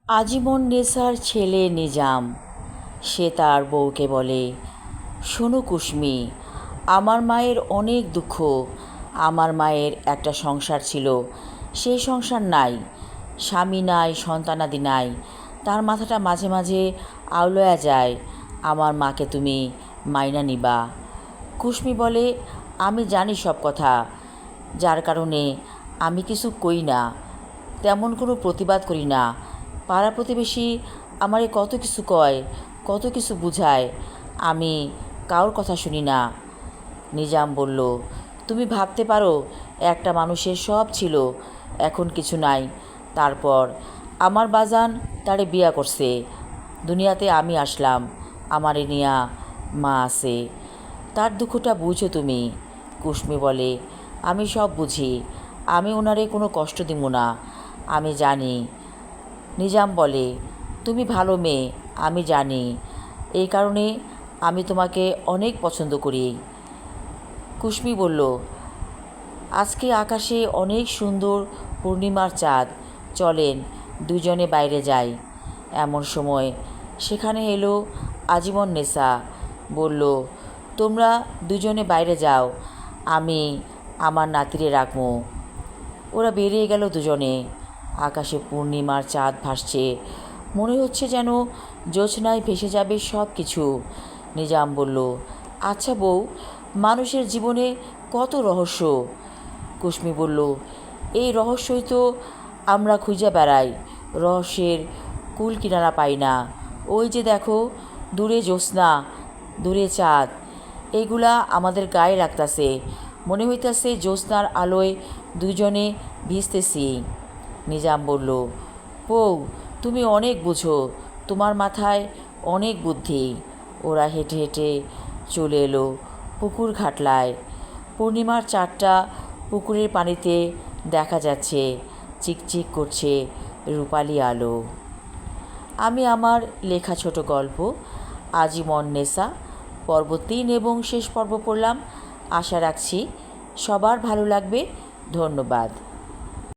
আজীবন নেশার ছেলে নিজাম। সে তার বউকে বলে, শোনো কুসমি, আমার মায়ের অনেক দুঃখ। আমার মায়ের একটা সংসার ছিল, সেই সংসার নাই, স্বামী নাই, সন্তানাদি নাই। তার মাথাটা মাঝে মাঝে আউলয়া যায়। আমার মাকে তুমি মাইনা নিবা। কুসমি বলে, আমি জানি সব কথা, যার কারণে আমি কিছু কই না, তেমন কোনো প্রতিবাদ করি না। পাড়া প্রতিবেশী আমারে কত কিছু কয়, কত কিছু বুঝায়, আমি কারোর কথা শুনি না। নিজাম বলল, তুমি ভাবতে পারো একটা মানুষের সব ছিল, এখন কিছু নাই। তারপর আমার বাজান তারে বিয়া করছে, দুনিয়াতে আমি আসলাম, আমারে নিয়া মা আছে। তার দুঃখটা বুঝো তুমি। কুসমি বলে, আমি সব বুঝি, আমি ওনারে কোনো কষ্ট দিব না, আমি জানি। নিজাম বলে, তুমি ভালো মেয়ে, আমি জানি, এই কারণে আমি তোমাকে অনেক পছন্দ করি। কুসমি বলল, আজকে আকাশে অনেক সুন্দর পূর্ণিমার চাঁদ, চলেন দুজনে বাইরে যাই। এমন সময় সেখানে এলো আজীবন নেশা। বলল, তোমরা দুজনে বাইরে যাও, আমি আমার নাতিরে রাখবো। ওরা বেরিয়ে গেল দুজনে। আকাশে পূর্ণিমার চাঁদ ভাসছে, মনে হচ্ছে যেন জ্যোৎস্নায় ভেসে যাবে সব কিছু। নিজাম বলল, আচ্ছা বউ, মানুষের জীবনে কত রহস্য। কুসমি বলল, এই রহস্যই তো আমরা খুঁজে বেড়াই, রহস্যের কুল কিনারা পাই না। ওই যে দেখো, দূরে জ্যোৎস্না, দূরে চাঁদ, এইগুলা আমাদের গায়ে লাগতাছে, মনে হইতাছে জ্যোৎস্নার আলোয় দুজনে ভিজতেছি। নিজাম বলল, বউ, তুমি অনেক বুঝো, তোমার মাথায় অনেক বুদ্ধি। ওরা হেঁটে হেঁটে চলে এলো পুকুর ঘাটলায়। পূর্ণিমার চাঁদটা পুকুরের পানিতে দেখা যাচ্ছে, চিকচিক করছে রূপালি আলো। আমি আমার লেখা ছোট গল্প আজীবন নেশা পর্ব 3 এবং শেষ পর্ব পড়লাম। আশা রাখছি সবার ভালো লাগবে। ধন্যবাদ।